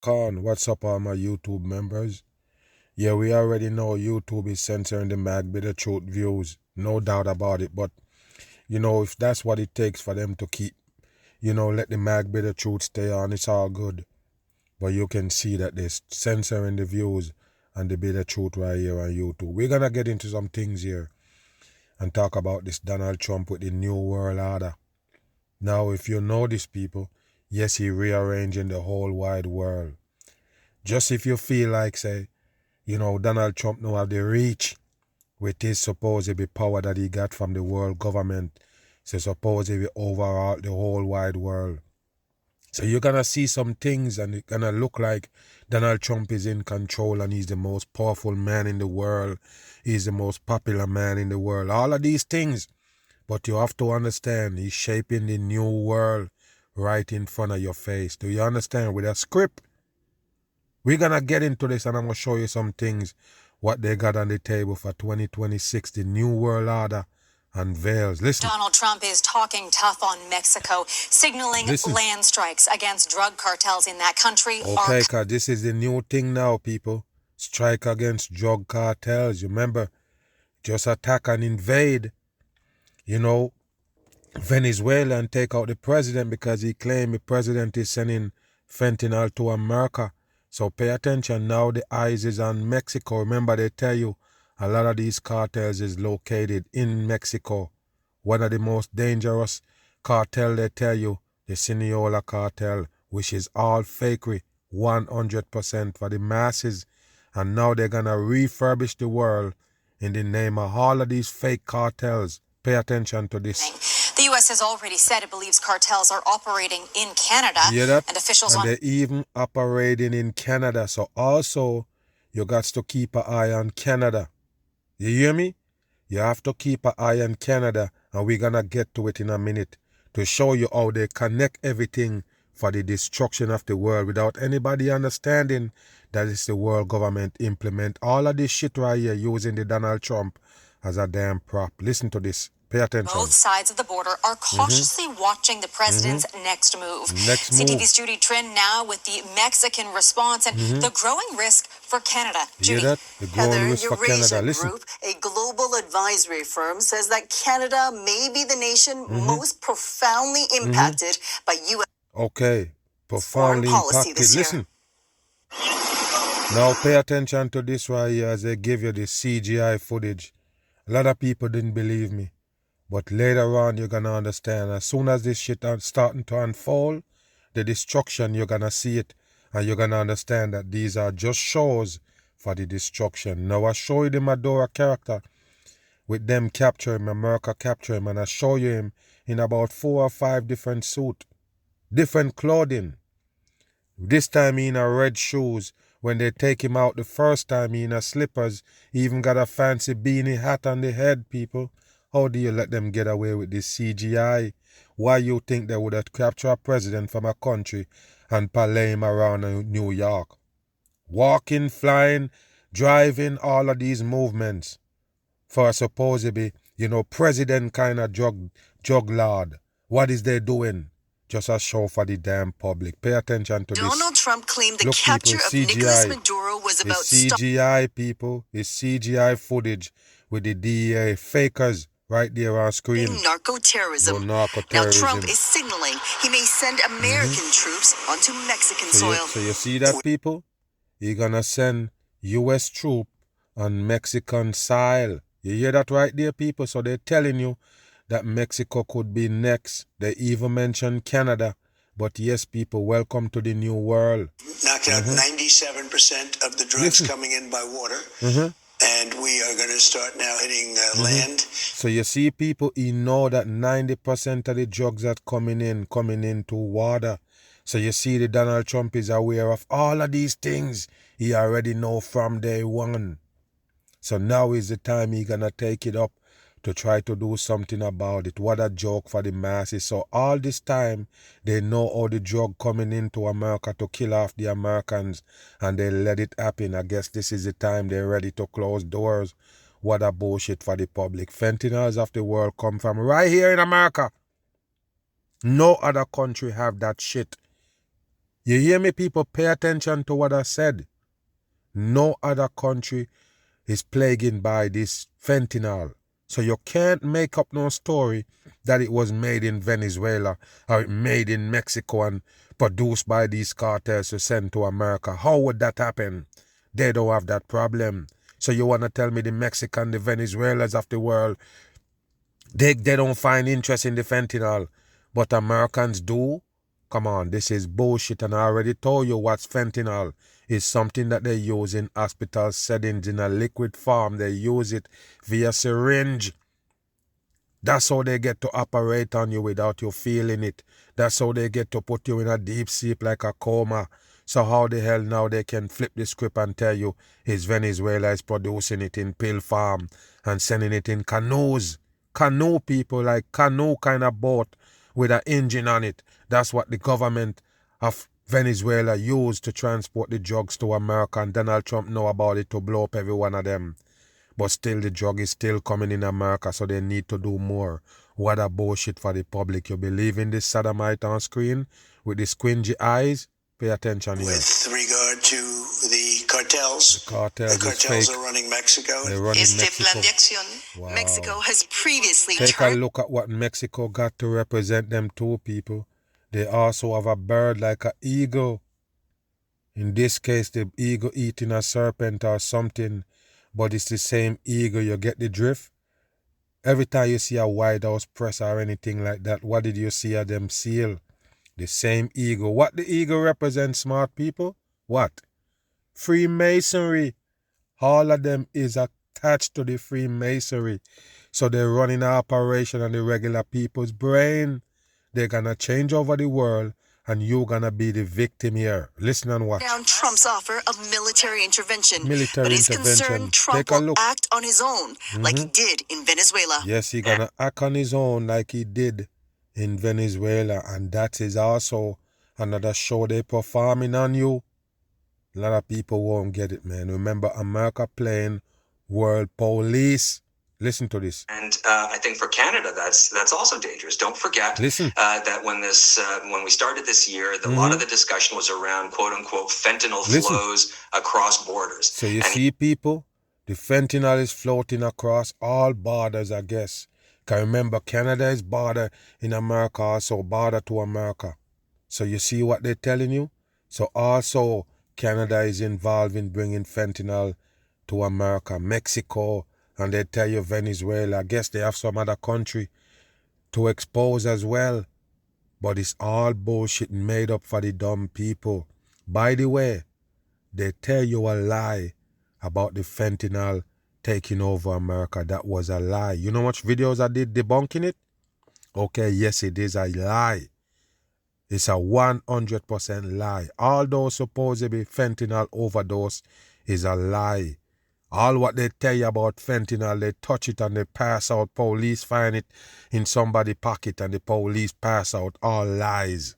Con, what's up all my YouTube members? Yeah, we already know YouTube is censoring the mag with the truth views, no doubt about it. But, if that's what it takes for them to keep, let the mag with the truth stay on, it's all good. But you can see that they're censoring the views and the bit of truth right here on YouTube. We're gonna get into some things here and talk about this Donald Trump with the New World Order. Now, if you know these people, yes, he rearranging the whole wide world. Just if you feel like, say, Donald Trump now have the reach with his supposedly power that he got from the world government. So supposedly overall the whole wide world. So you're going to see some things and it's going to look like Donald Trump is in control and he's the most powerful man in the world. He's the most popular man in the world. All of these things. But you have to understand he's shaping the new world right in front of your face. Do you understand? With a script. We're going to get into this and I'm going to show you some things, what they got on the table for 2026, the New World Order unveils. Listen. Donald Trump is talking tough on Mexico, signaling land strikes against drug cartels in that country. Okay, because this is the new thing now, people. Strike against drug cartels. You remember, just attack and invade, Venezuela and take out the president because he claimed the president is sending fentanyl to America. So pay attention now, the eyes is on Mexico. Remember they tell you a lot of these cartels is located in Mexico. One of the most dangerous cartel they tell you, the Sinaloa cartel, which is all fakery, 100% for the masses. And now they're going to refurbish the world in the name of all of these fake cartels. Pay attention to this. The U.S. has already said it believes cartels are operating in Canada. You hear that? And officials and they're even operating in Canada. So also, you got to keep an eye on Canada. You hear me? You have to keep an eye on Canada. And we're going to get to it in a minute to show you how they connect everything for the destruction of the world without anybody understanding that it's the world government implement all of this shit right here using the Donald Trump as a damn prop. Listen to this. Pay attention. Both sides of the border are cautiously watching the president's next move. CTV's Judy Trin now with the Mexican response and the growing risk for Canada. You hear that? The growing risk for Canada. Listen. Group, a global advisory firm, says that Canada may be the nation most profoundly impacted by U.S. Okay, profoundly impacted. Listen. Now pay attention to this right here as they give you the CGI footage. A lot of people didn't believe me. But later on, you're going to understand. As soon as this shit is starting to unfold, the destruction, you're going to see it. And you're going to understand that these are just shows for the destruction. Now, I show you the Maduro character with them capture him, America capture him. And I show you him in about 4 or 5 different suits, different clothing. This time he in a red shoes. When they take him out the first time, he in a slippers. He even got a fancy beanie hat on the head, people. How do you let them get away with this CGI? Why you think they would have captured a president from a country and parlay him around New York? Walking, flying, driving, all of these movements for a supposedly, president kind of drug lord. What is they doing? Just a show for the damn public. Pay attention to this. Donald Trump claimed the capture of Nicolas Maduro was about CGI, people. It's CGI footage with the DEA fakers. Right there on screen. Narco-terrorism. Now Trump is signaling he may send American troops onto Mexican soil. So you see that, people? He's gonna send U.S. troops on Mexican soil. You hear that right there, people? So they're telling you that Mexico could be next. They even mentioned Canada. But yes, people, welcome to the new world. Knocked out 97% of the drugs coming in by water. And we are going to start now hitting land. So you see, people, he know that 90% of the drugs that coming into water. So you see, the Donald Trump is aware of all of these things. He already know from day one. So now is the time he gonna take it up to try to do something about it. What a joke for the masses. So all this time, they know all the drug coming into America to kill off the Americans, and they let it happen. I guess this is the time they're ready to close doors. What a bullshit for the public. Fentanyls of the world come from right here in America. No other country have that shit. You hear me, people? Pay attention to what I said. No other country is plagued by this fentanyl. So you can't make up no story that it was made in Venezuela or it made in Mexico and produced by these cartels to send to America. How would that happen? They don't have that problem. So you want to tell me the Mexican, the Venezuelans of the world, they don't find interest in the fentanyl, but Americans do? Come on, this is bullshit, and I already told you what's fentanyl. It's something that they use in hospital settings in a liquid form. They use it via syringe. That's how they get to operate on you without you feeling it. That's how they get to put you in a deep sleep like a coma. So how the hell now they can flip the script and tell you is Venezuela is producing it in pill form and sending it in canoes? Canoe, people, like canoe kind of boat with an engine on it. That's what the government of Venezuela used to transport the drugs to America, and Donald Trump know about it to blow up every one of them. But still, the drug is still coming in America, so they need to do more. What a bullshit for the public. You believe in this sodomite on screen with the squingy eyes? Pay attention here. With regard to the cartels, The cartels are running Mexico. They're running Mexico. Wow. Mexico has previously Take a look at what Mexico got to represent them too, people. They also have a bird like an eagle. In this case, the eagle eating a serpent or something, but it's the same eagle. You get the drift? Every time you see a White House press or anything like that, what did you see of them seal? The same eagle. What the eagle represents, smart people? What? Freemasonry. All of them is attached to the Freemasonry. So they're running an operation on the regular people's brain. They're going to change over the world, and you're going to be the victim here. Listen and watch. Down Trump's offer of military intervention. But he's concerned Trump will act on his own like he did in Venezuela. Yes, he's going to act on his own like he did in Venezuela. And that is also another show they're performing on you. A lot of people won't get it, man. Remember, America playing world police. Listen to this. And I think for Canada, that's also dangerous. Don't forget that when we started this year, a lot of the discussion was around quote unquote fentanyl flows across borders. So you see, people, the fentanyl is floating across all borders, I guess. Because remember, Canada is border in America, also border to America. So you see what they're telling you? So also Canada is involved in bringing fentanyl to America, Mexico, and they tell you Venezuela. I guess they have some other country to expose as well. But it's all bullshit made up for the dumb people. By the way, they tell you a lie about the fentanyl taking over America. That was a lie. You know what videos I did debunking it? Okay, yes, it is a lie. It's a 100% lie. All those supposedly fentanyl overdose is a lie. All what they tell you about fentanyl, they touch it and they pass out. Police find it in somebody's pocket and the police pass out. All lies.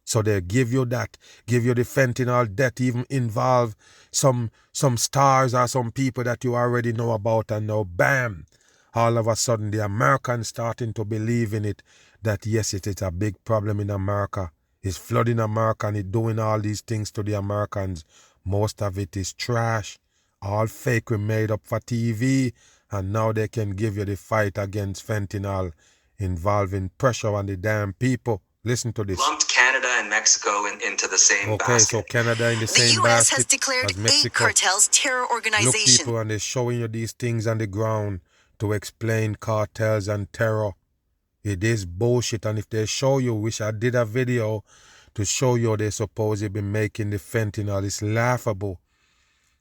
So they give you that, give you the fentanyl death, even involve some stars or some people that you already know about, and now bam, all of a sudden the Americans starting to believe in it, that yes, it is a big problem in America. It's flooding America and it's doing all these things to the Americans. Most of it is trash. All fake were made up for TV, and now they can give you the fight against fentanyl involving pressure on the damn people. Listen to this. Lumped Canada and Mexico into the same basket. Okay, so Canada in the same basket. The U.S. has declared 8 cartels terror organizations. Look, people, and they're showing you these things on the ground to explain cartels and terror. It is bullshit, and if they show you, which I did a video to show you they're supposed to be making the fentanyl, it's laughable.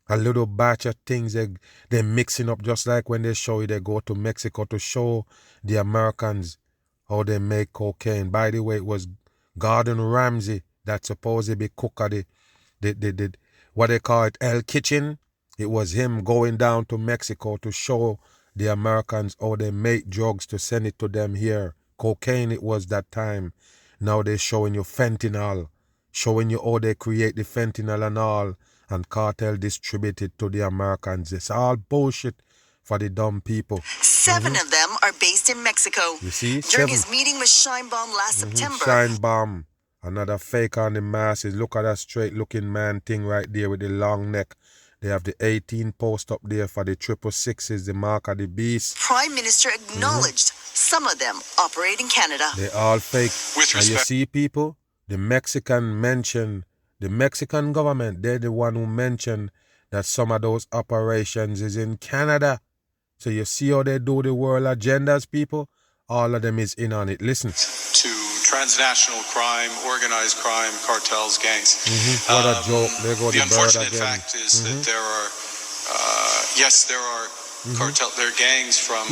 A little batch of things they're mixing up, just like when they show you they go to Mexico to show the Americans how they make cocaine. By the way, it was Gordon Ramsay that supposed to be cook at the what they call it, El Kitchen. It was him going down to Mexico to show the Americans how they make drugs to send it to them here. Cocaine it was that time. Now they're showing you fentanyl, showing you how they create the fentanyl and all, and cartel distribute it to the Americans. It's all bullshit for the dumb people. 7 of them are based in Mexico. You see? During his meeting with Sheinbaum last September. Sheinbaum. Another fake on the masses. Look at that straight looking man thing right there with the long neck. They have the 18 post up there for the 666, the mark of the beast. Prime Minister acknowledged some of them operate in Canada. They all fake. And you see, people, the Mexican government, they're the one who mentioned that some of those operations is in Canada. So you see how they do the world agendas, people? All of them is in on it. Listen. To transnational crime, organized crime, cartels, gangs. What a joke. There go the unfortunate bird again. fact is that there are, there are gangs from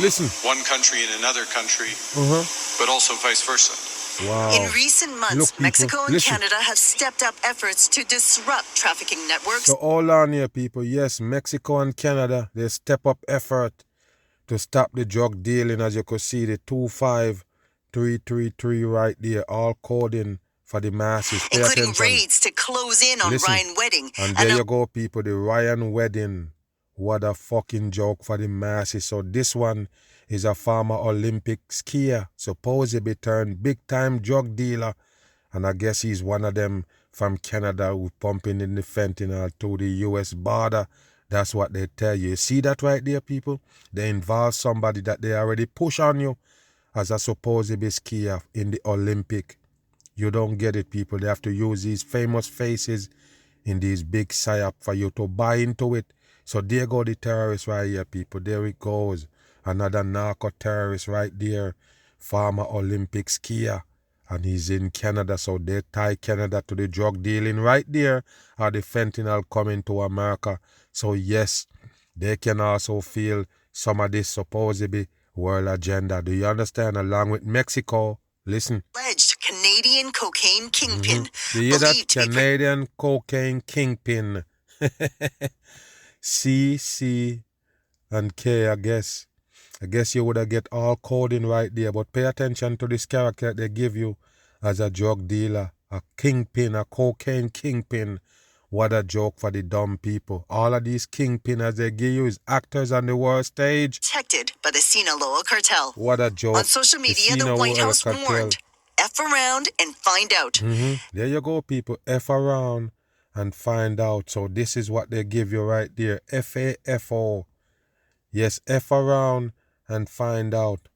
one country and another country, but also vice versa. Wow. In recent months, Look, people, Mexico and listen. Canada have stepped up efforts to disrupt trafficking networks. So hold on here, people. Yes, Mexico and Canada, they step up effort to stop the drug dealing. As you could see, the 25333 right there, all coding for the masses. Pay Including attention. raids to close in on Listen. Ryan Wedding. And there you go, people, the Ryan Wedding. What a fucking joke for the masses. So this one is a former Olympic skier, supposedly turned big-time drug dealer. And I guess he's one of them from Canada who's pumping in the fentanyl to the U.S. border. That's what they tell you. You see that right there, people? They involve somebody that they already push on you as a supposedly skier in the Olympic. You don't get it, people. They have to use these famous faces in these big psyop for you to buy into it. So there go the terrorists right here, people. There it goes. Another narco-terrorist right there. Former Olympic skier. And he's in Canada. So they tie Canada to the drug dealing right there. Or the fentanyl coming to America. So yes, they can also feel some of this supposedly world agenda. Do you understand? Along with Mexico. Listen. Alleged Canadian cocaine kingpin. You hear that? believed to be Canadian cocaine kingpin. C, C, and K, I guess. I guess you would have get all coding right there, but pay attention to this character they give you as a drug dealer, a kingpin, a cocaine kingpin. What a joke for the dumb people. All of these kingpin as they give you is actors on the world stage. protected by the Sinaloa cartel. What a joke. On social media, the White House warned, F around and find out. There you go, people. F around and find out. So this is what they give you right there. FAFO. Yes, F around and find out.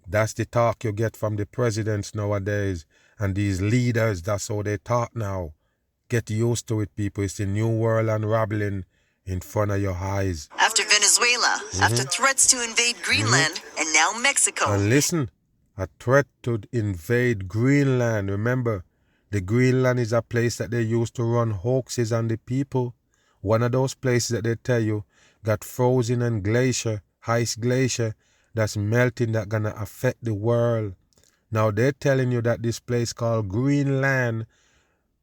That's the talk you get from the presidents nowadays. And these leaders, that's how they talk now. Get used to it, people. It's the new world unraveling in front of your eyes. After Venezuela, after threats to invade Greenland, and now Mexico. And listen, a threat to invade Greenland. Remember, the Greenland is a place that they used to run hoaxes on the people. One of those places that they tell you got frozen and glacier, ice glacier, that's melting, that's gonna affect the world. Now they're telling you that this place called Greenland,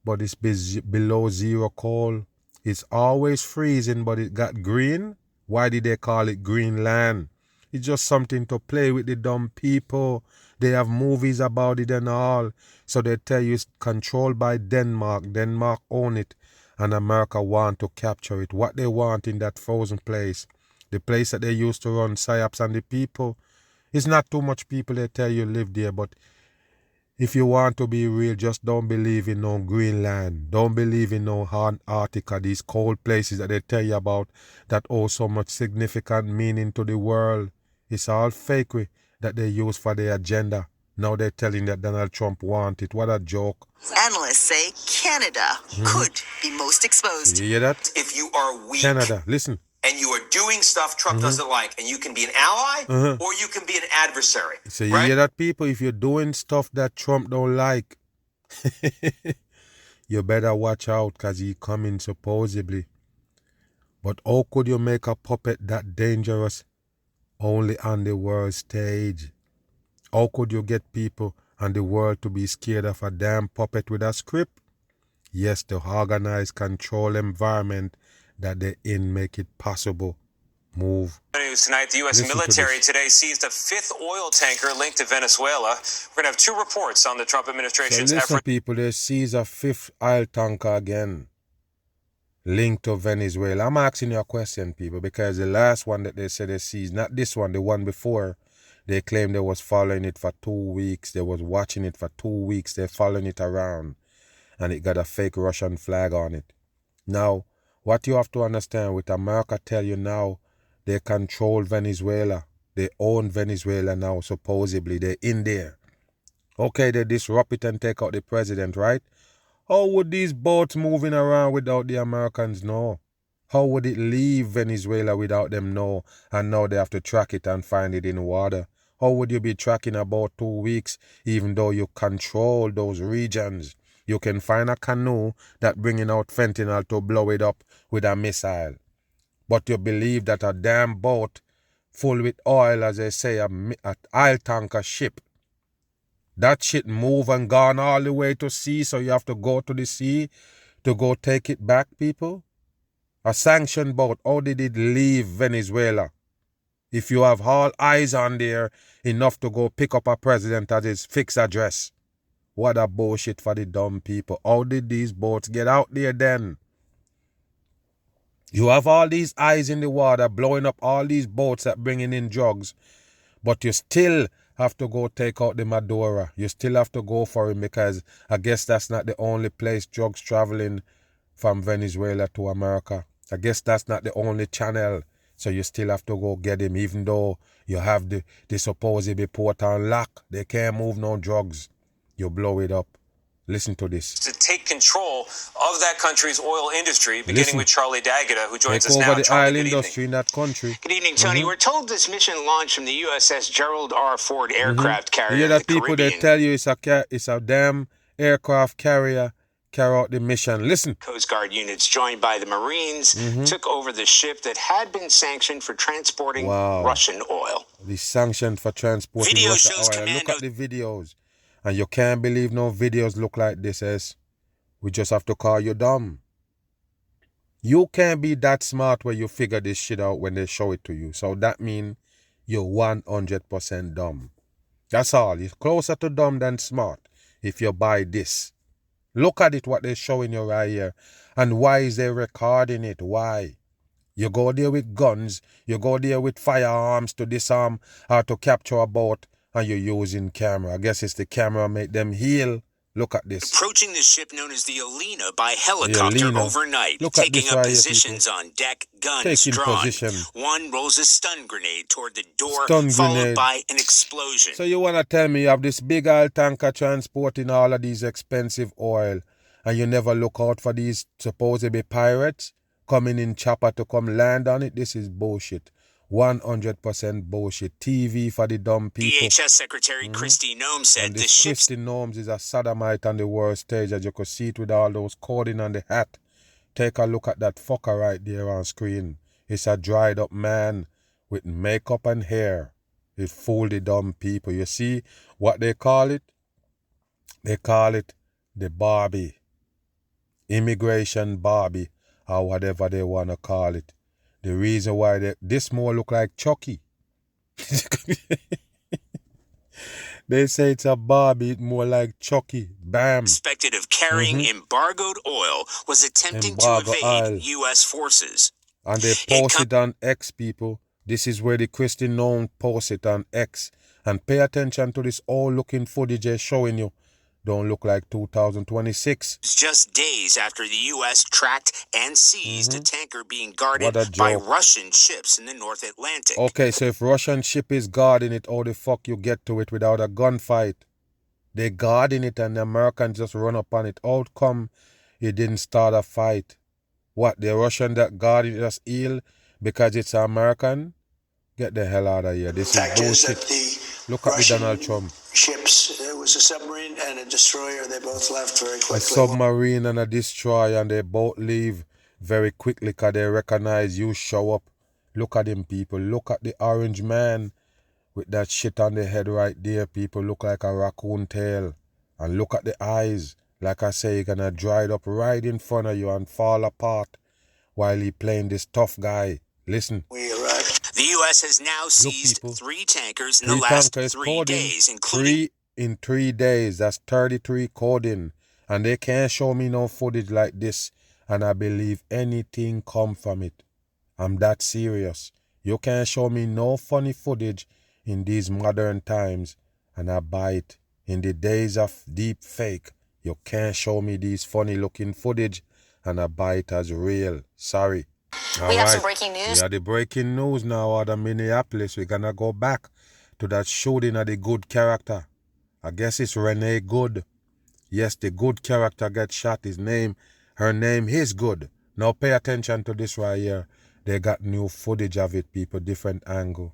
but it's below zero cold. It's always freezing, but it got green. Why did they call it Greenland? It's just something to play with the dumb people. They have movies about it and all. So they tell you it's controlled by Denmark. Denmark own it. And America want to capture it. What they want in that frozen place. The place that they used to run psyops on the people. It's not too much people they tell you live there. But if you want to be real, just don't believe in no Greenland. Don't believe in no Antarctica. These cold places that they tell you about that owe so much significant meaning to the world. It's all fakery that they use for their agenda. Now they're telling that Donald Trump wants it. What a joke. Analysts say Canada could be most exposed. You hear that? If you are weak Canada, listen. and you are doing stuff Trump doesn't like, and you can be an ally or you can be an adversary. So you hear that, people? If you're doing stuff that Trump don't like, you better watch out because he's coming supposedly. But how could you make a puppet that dangerous only on the world stage? How could you get people and the world to be scared of a damn puppet with a script? Yes, the organized control environment that they're in make it possible. Move. News tonight, the U.S. military today seized a fifth oil tanker linked to Venezuela. We're going to have two reports on the Trump administration's listen, effort. people, they seized a fifth oil tanker again linked to Venezuela. I'm asking you a question, people, because the last one that they said they seized, not this one, the one before, they claimed they was following it for 2 weeks. They was watching it for 2 weeks. They're following it around. and it got a fake Russian flag on it. Now, what you have to understand with America tell you now, they control Venezuela. They own Venezuela now, supposedly. They're in there. Okay, they disrupt it and take out the president, right? How would these boats moving around without the Americans know? How would it leave Venezuela without them know? And now they have to track it and find it in water. How would you be tracking about 2 weeks even though you control those regions? You can find a canoe that bringing out fentanyl to blow it up with a missile. But you believe that a damn boat full with oil, as they say, a oil tanker ship, that shit move and gone all the way to sea, so you have to go to the sea to go take it back, people? A sanctioned boat, how did it leave Venezuela? If you have all eyes on there enough to go pick up a president at his fixed address. What a bullshit for the dumb people. How did these boats get out there then? You have all these eyes in the water blowing up all these boats that bringing in drugs, but you still have to go take out the Maduro. You still have to go for him because I guess that's not the only place drugs traveling from Venezuela to America. I guess that's not the only channel. So you still have to go get him, even though you have the supposed port on lock. They can't move no drugs. You blow it up. Listen to this. To take control of that country's oil industry, beginning with Charlie D'Agata, who joins Take us over now. the Charlie, oil good industry in that country. Good evening, Tony. We're told this mission launched from the USS Gerald R. Ford aircraft carrier You hear in the that people, Caribbean. they tell you it's a damn aircraft carrier carry out the mission. Listen. Coast Guard units joined by the Marines took over the ship that had been sanctioned for transporting Russian oil. The sanctioned for transporting Video Russian shows oil. Look at the videos. And you can't believe no videos look like this, as we just have to call you dumb. You can't be that smart where you figure this shit out when they show it to you. So that means you're 100% dumb. That's all. You're closer to dumb than smart if you buy this. Look at it, what they're showing you right here. And why is they recording it? Why? You go there with guns. You go there with firearms to disarm or to capture a boat. And you're using camera. I guess it's the camera make them heal. Look at this. Approaching the ship known as the Alina by helicopter overnight, taking up positions on deck, guns drawn. One rolls a stun grenade toward the door, followed by an explosion. So you want to tell me you have this big oil tanker transporting all of these expensive oil, and you never look out for these supposedly pirates coming in chopper to come land on it? This is bullshit. 100% bullshit. TV for the dumb people. DHS Secretary Kristi Noem said the ship's... Kristi Noem is a sodomite on the world stage, as you could see it with all those coding on the hat. Take a look at that fucker right there on screen. It's a dried up man with makeup and hair. It fooled the dumb people. You see what they call it? They call it the Barbie. Immigration Barbie, or whatever they want to call it. The reason why this more look like Chucky. They say it's a Barbie, it's more like Chucky. Bam. Suspected of carrying embargoed oil was attempting to evade U.S. forces. And they post it on X, people. This is where the Kristi Noem post it on X. And pay attention to this old looking footage they're showing you. Don't look like 2026. Just days after the U.S. tracked and seized a tanker being guarded by Russian ships in the North Atlantic. Okay, so if Russian ship is guarding it, how the fuck you get to it without a gunfight? They guarding it and the Americans just run up on it. How come it didn't start a fight? What, the Russian that guarded it just ill because it's American? Get the hell out of here. This is bullshit. Look at the Donald Trump. Ships. It was a submarine and a destroyer. They both left very quickly. A submarine and a destroyer, and they both leave very quickly because they recognize you show up. Look at him, people. Look at the orange man with that shit on the head right there, people. Look like a raccoon tail. And look at the eyes. Like I say, you're going to dry it up right in front of you and fall apart while he playing this tough guy. Listen. We arrived. The U.S. has now seized 3 tankers in the last 3 days, including... In 3 days, that's 33 coding. And they can't show me no footage like this. And I believe anything come from it. I'm that serious. You can't show me no funny footage in these modern times. And I buy it. In the days of deep fake, You can't show me these funny looking footage and I buy it as real. Sorry. We have some breaking news. Yeah, the breaking news now out of Minneapolis. We're gonna go back to that shooting of the good character. I guess it's Renee Good. Yes, the good character gets shot. Her name is Good. Now pay attention to this right here. They got new footage of it, people, different angle.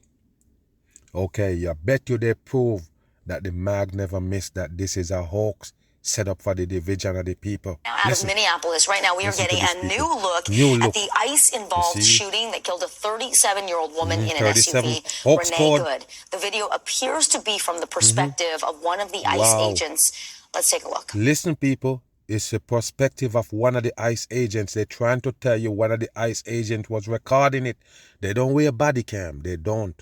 Okay, I bet you they prove that the mag never missed that this is a hoax set up for the division of the people. Now, out of Minneapolis, right now we are getting a new look at the ICE-involved shooting that killed a 37-year-old woman in an SUV, Renee Good. The video appears to be from the perspective of one of the ICE agents. Let's take a look. Listen, people, it's the perspective of one of the ICE agents. They're trying to tell you one of the ICE agents was recording it. They don't wear body cam. They don't.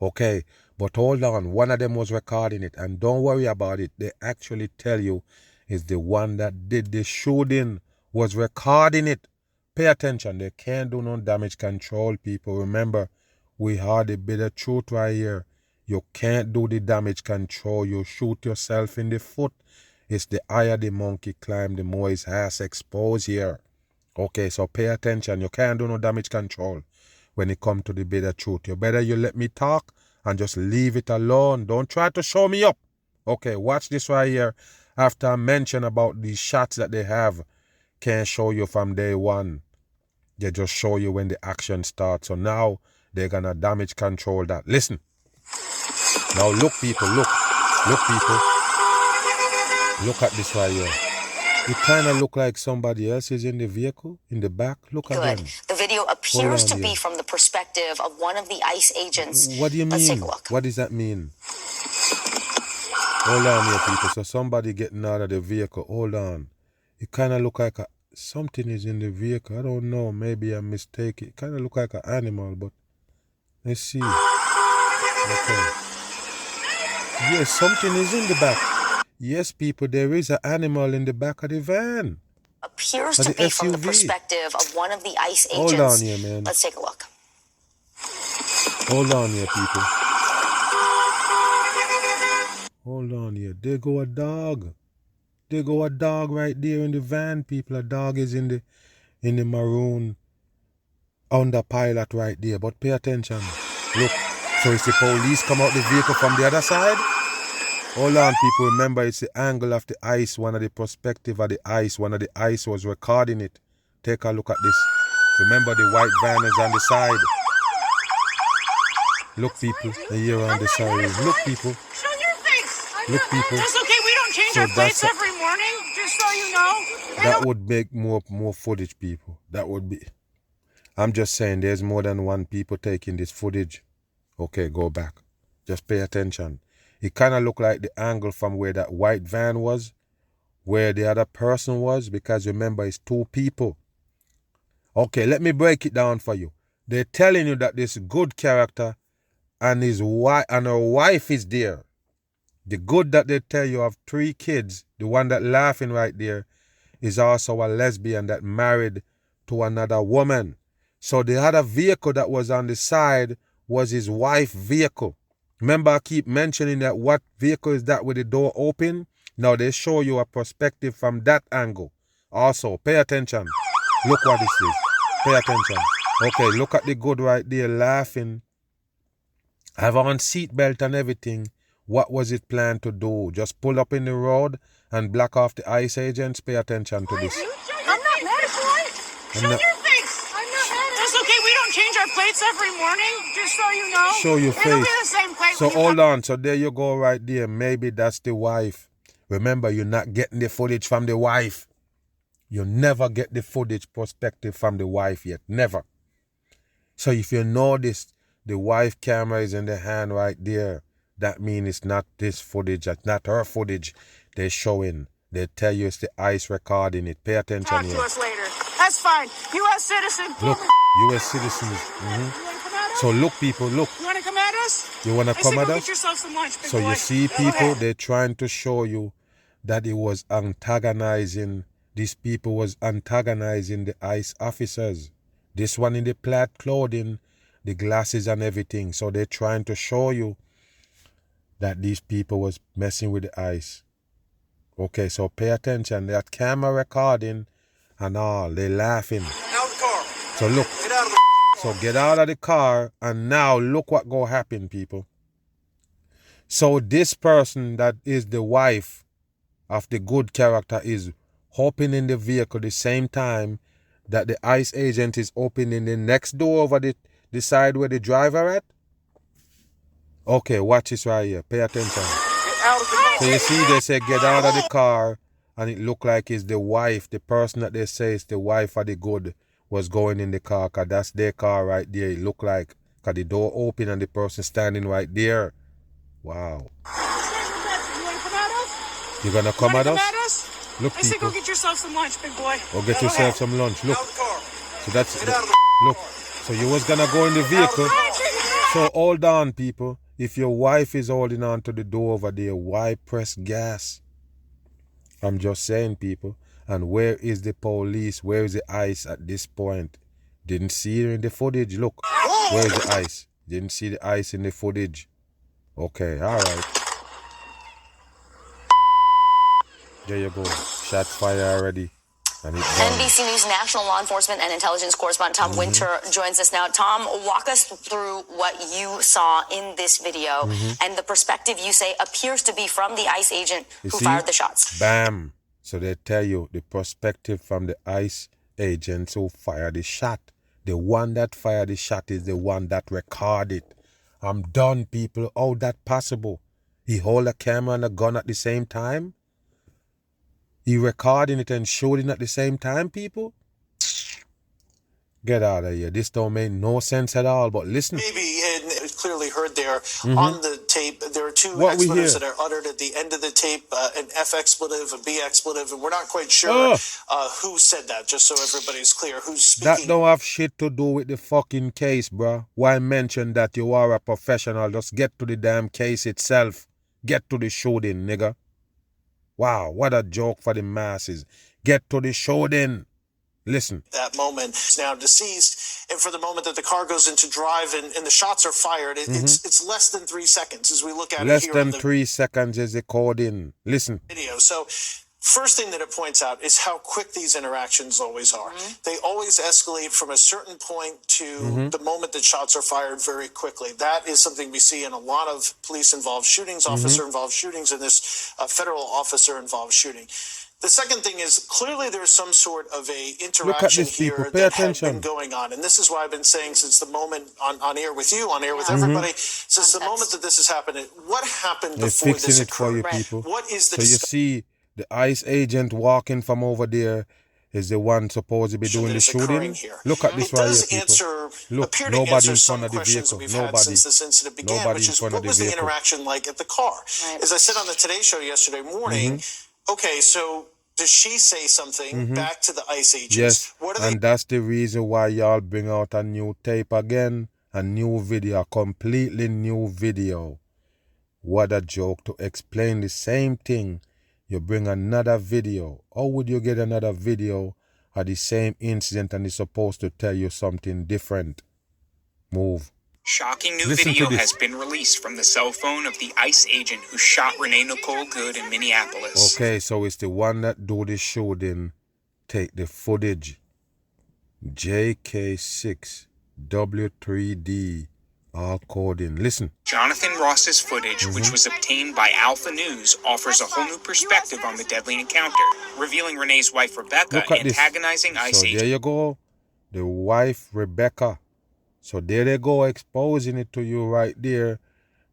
Okay, but hold on, one of them was recording it, and don't worry about it. They actually tell you is the one that did the shooting was recording it. Pay attention. They can't do no damage control, people. Remember, we had a bit of truth right here. You can't do the damage control. You shoot yourself in the foot. It's the higher the monkey climb, the more his ass exposed here. Okay, so pay attention. You can't do no damage control when it comes to the bit of truth. You better you let me talk and just leave it alone. Don't try to show me up. Okay, watch this right here. After I mention about these shots that they have, can't show you from day one. They just show you when the action starts. So now they're gonna damage control that. Listen. Now look, people, look. Look, people. Look at this right here. It kind of look like somebody else is in the vehicle, in the back. Look at them. The video appears to be from the perspective of one of the ICE agents. What do you mean? Let's take a look. What does that mean? Hold on here, people. So somebody getting out of the vehicle. Hold on. It kind of look like something is in the vehicle. I don't know. Maybe I'm mistaken. It kind of look like an animal, but let's see. Okay. Yes, something is in the back. Yes, people, there is an animal in the back of the van. Appears to be from the perspective of one of the ICE agents. Hold on here, man. Let's take a look. Hold on here, people. Hold on here. There go a dog. There go a dog right there in the van, people. A dog is in the maroon under pilot right there. But pay attention. Look. So it's the police come out the vehicle from the other side? Hold on, people. Remember, it's the angle of the ICE, one of the perspective of the ICE. One of the ICE was recording it. Take a look at this. Remember, the white van is on the side. Look, people. The here on the side. Look, people. Show your face. Look, people. That's okay. We don't change our plates every morning, just so you know. That would make more footage, people. That would be. I'm just saying, there's more than one people taking this footage. Okay, go back. Just pay attention. It kind of looked like the angle from where that white van was, where the other person was, because remember, it's two people. Okay, let me break it down for you. They're telling you that this good character and his wife and her wife is there. The good that they tell you of 3 kids, the one that laughing right there, is also a lesbian that married to another woman. So the other vehicle that was on the side was his wife's vehicle. Remember, I keep mentioning that what vehicle is that with the door open? Now they show you a perspective from that angle. Also, pay attention. Look what this is. Pay attention. Okay, look at the good right there laughing. Have on seatbelt and everything. What was it planned to do? Just pull up in the road and block off the ICE agents? Pay attention to this. I'm not mad at you. Show your face. I'm not mad at you. That's okay. We don't change our plates every morning, just so you know. Show your face. It'll be the same plate. So hold on. So there you go right there. Maybe that's the wife. Remember, you're not getting the footage from the wife. You never get the footage perspective from the wife yet. Never. So if you notice the wife camera is in the hand right there, that means it's not this footage. It's not her footage they're showing. They tell you it's the ICE recording it. Pay attention Talk here. to us later. That's fine. U.S. citizen. Look, U.S. citizens. So look, people, look. You want to come at us? You want to come at us? Get yourself some lunch, big so boy. You see, people, they're trying to show you that it was antagonizing. These people was antagonizing the ICE officers. This one in the plaid clothing, the glasses and everything. So they're trying to show you that these people was messing with the ICE. Okay, so pay attention. That camera recording and all, they laughing. Out of the car. So look. Get out of the So get out of the car and now look what go happen, people. So this person that is the wife of the good character is hopping in the vehicle the same time that the ICE agent is opening the next door over the side where the driver at. Okay, watch this right here. Pay attention. Get out of the car. So you see they say get out of the car and it look like it's the wife, the person that they say is the wife of the good was going in the car because that's their car right there. It look like because the door open and the person standing right there. Wow. You want to come at us? You're going to come at us? Look, I say people. go get yourself some lunch, big boy. Or get yourself some lunch. Look. Out of the car. So that's Get out of the look. So you was gonna go in the vehicle. So hold on, people. If your wife is holding on to the door over there, why press gas? I'm just saying, people. And where is the police? Where is the ICE at this point? Didn't see her in the footage. Look. Where is the ICE? Didn't see the ICE in the footage. Okay, alright. There you go. Shots fired already. NBC News national law enforcement and intelligence correspondent Tom Winter joins us now. Tom, walk us through what you saw in this video and the perspective you say appears to be from the ICE agent who fired the shots. Bam. So they tell you the perspective from the ICE agents who fired the shot. The one that fired the shot is the one that recorded. I'm done, people. How that possible? He hold a camera and a gun at the same time? He recording it and shooting at the same time, people? Get out of here. This don't make no sense at all, but listen. Maybe, and it's clearly heard there on the tape, there are two expletives that are uttered at the end of the tape, an F expletive, a B expletive, and we're not quite sure who said that, just so everybody's clear who's speaking. That don't have shit to do with the fucking case, bruh. Why mention that you are a professional? Just get to the damn case itself. Get to the shooting, nigga. Wow, what a joke for the masses. Get to the shooting. Listen. That moment is now deceased, and for the moment that the car goes into drive and the shots are fired, it's less than 3 seconds as we look at less it here. Less than 3 seconds is recording. Listen. Video. So, first thing that it points out is how quick these interactions always are. They always escalate from a certain point to the moment that shots are fired very quickly. That is something we see in a lot of police-involved shootings, officer-involved shootings, and this federal officer-involved shooting. The second thing is clearly there's some sort of a interaction here that has been going on. And this is why I've been saying since the moment on air with you, on air with everybody, since the moment that this has happened, what happened before this occurred? For you people. What is the so you see the ICE agent walking from over there is the one supposed to be doing the shooting. Look at this right here, people. Look, nobody in front of the vehicle. Nobody. Since this incident began, which is what was the interaction like at the car? As I said on the Today Show yesterday morning, okay, so does she say something back to the ICE agents? Yes, and that's the reason why y'all bring out a new tape again, a new video, a completely new video. What a joke to explain the same thing. You bring another video. How would you get another video of the same incident and it's supposed to tell you something different? Move. Shocking new video has been released from the cell phone of the ICE agent who shot Renee Nicole Good in Minneapolis. Okay, so it's the one that do the shooting. Take the footage. JK6 W3D all coding. Listen. Jonathan Ross's footage, which was obtained by Alpha News, offers a whole new perspective on the deadly encounter, revealing Renee's wife Rebecca antagonizing ICE agents. So there you go. The wife Rebecca. So there they go, exposing it to you right there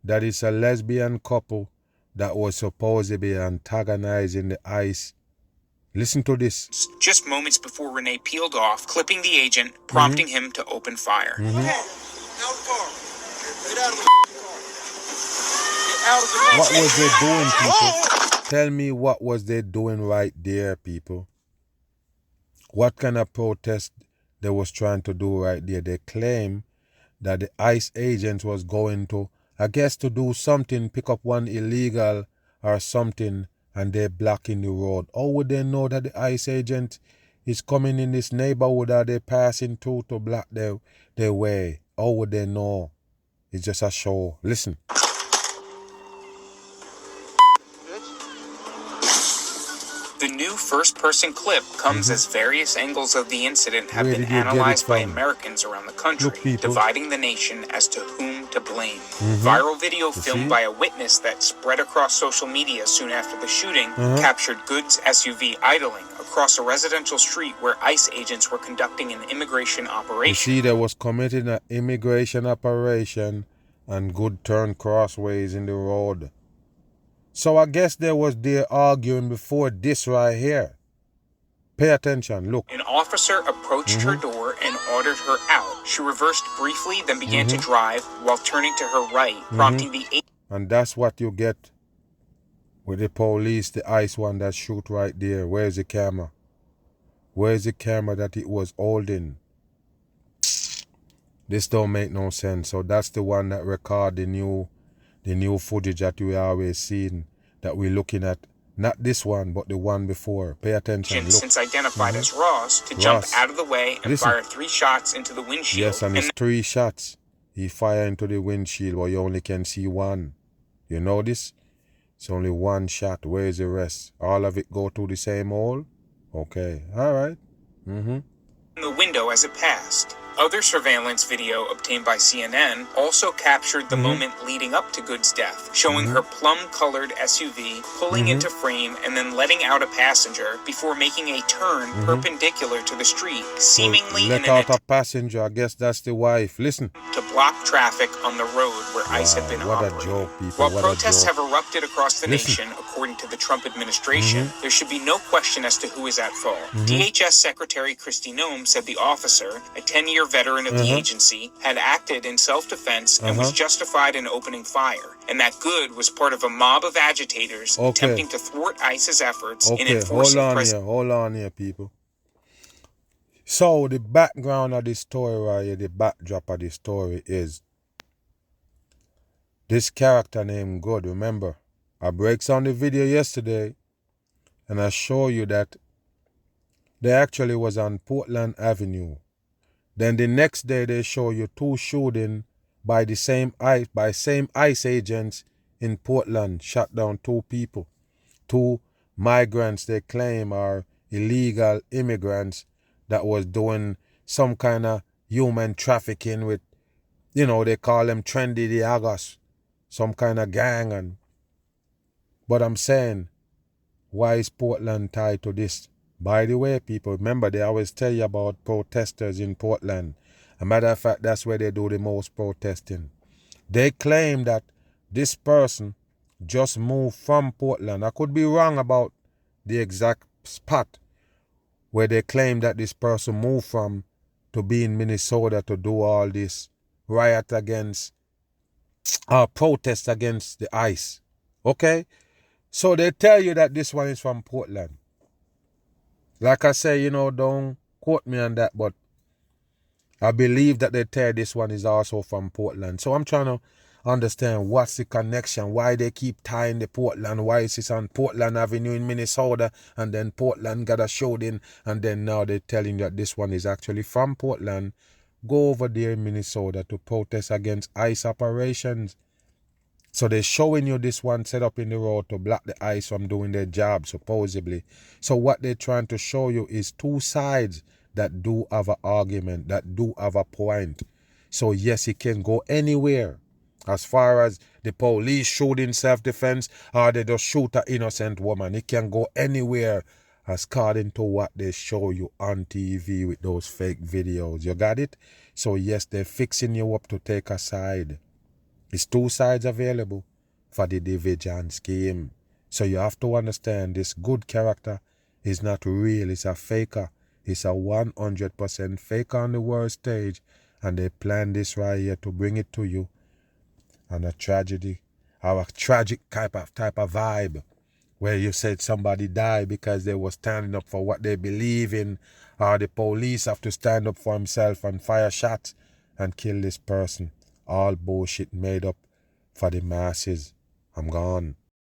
that it's a lesbian couple that was supposed to be antagonizing the ICE. Listen to this. Just moments before Renee peeled off, clipping the agent, prompting him to open fire. Out of the car. Get out of the car. Get out of the car. What was they doing, people? Tell me what was they doing right there, people? What kind of protest they was trying to do right there? They claim that the ICE agent was going to, I guess, to do something, pick up one illegal or something, and they're blocking the road. How would they know that the ICE agent is coming in this neighborhood or they passing through to block their way? How would they know? It's just a show. Listen. The new first-person clip comes as various angles of the incident have been analyzed by Americans around the country, dividing the nation as to whom to blame. Viral video filmed by a witness that spread across social media soon after the shooting captured Good's SUV idling across a residential street where ICE agents were conducting an immigration operation. You see, there was committing an immigration operation and Good turned crossways in the road. So I guess there was their arguing before this right here. Pay attention, look. An officer approached her door and ordered her out. She reversed briefly, then began to drive while turning to her right, prompting the... And that's what you get with the police, the ICE one that shoot right there. Where's the camera? Where's the camera that it was holding? This don't make no sense. So that's the one that record the new footage that we always seen, that we're looking at. Not this one, but the one before. Pay attention. Look. Since identified as Ross, to jump out of the way and fire 3 shots into the windshield. Yes, and it's 3 shots. He fire into the windshield, but you only can see 1. You know this? It's only 1 shot. Where is the rest? All of it go to the same hole? Okay. All right. In the window as it passed. Other surveillance video obtained by CNN also captured the moment leading up to Good's death, showing her plum-colored SUV pulling into frame and then letting out a passenger before making a turn perpendicular to the street, seemingly let out a passenger. I guess that's the wife. Listen. To block traffic on the road where ICE had been operating. What a joke, people. While protests have erupted across the nation, according to the Trump administration, there should be no question as to who is at fault. DHS Secretary Kristi Noem said the officer, a 10-year veteran of the agency, had acted in self-defense and was justified in opening fire, and that Good was part of a mob of agitators attempting to thwart ICE's efforts in enforcing... Hold on here, people. So the background of this story right here, the backdrop of this story is this character named Good. Remember, I breaks on the video yesterday and I show you that they actually was on Portland Avenue. Then the next day they show you 2 shootings by the same ICE agents in Portland, shot down 2 people. 2 migrants they claim are illegal immigrants that was doing some kind of human trafficking with, you know, they call them trendy diagos, some kind of gang. But I'm saying, why is Portland tied to this? By the way, people, remember they always tell you about protesters in Portland. As a matter of fact, that's where they do the most protesting. They claim that this person just moved from Portland. I could be wrong about the exact spot where they claim that this person moved from to be in Minnesota to do all this riot against, protest against the ICE. Okay? So they tell you that this one is from Portland. Like I say, you know, don't quote me on that, but I believe that they tell this one is also from Portland. So I'm trying to understand what's the connection, why they keep tying the Portland, why is this on Portland Avenue in Minnesota, and then Portland got a shooting, and then now they're telling you that this one is actually from Portland. Go over there in Minnesota to protest against ICE operations. So they're showing you this one set up in the road to block the ICE from doing their job, supposedly. So what they're trying to show you is 2 sides that do have an argument, that do have a point. So yes, it can go anywhere. As far as the police shooting self-defense, or they just shoot an innocent woman, it can go anywhere according to what they show you on TV with those fake videos. You got it? So yes, they're fixing you up to take a side. It's 2 sides available for the division scheme. So you have to understand this Good character is not real. It's a faker. It's a 100% faker on the world stage. And they plan this right here to bring it to you on a tragedy, or a tragic type of vibe, where you said somebody died because they were standing up for what they believe in, or the police have to stand up for himself and fire shots and kill this person. All bullshit made up for the masses. I'm gone.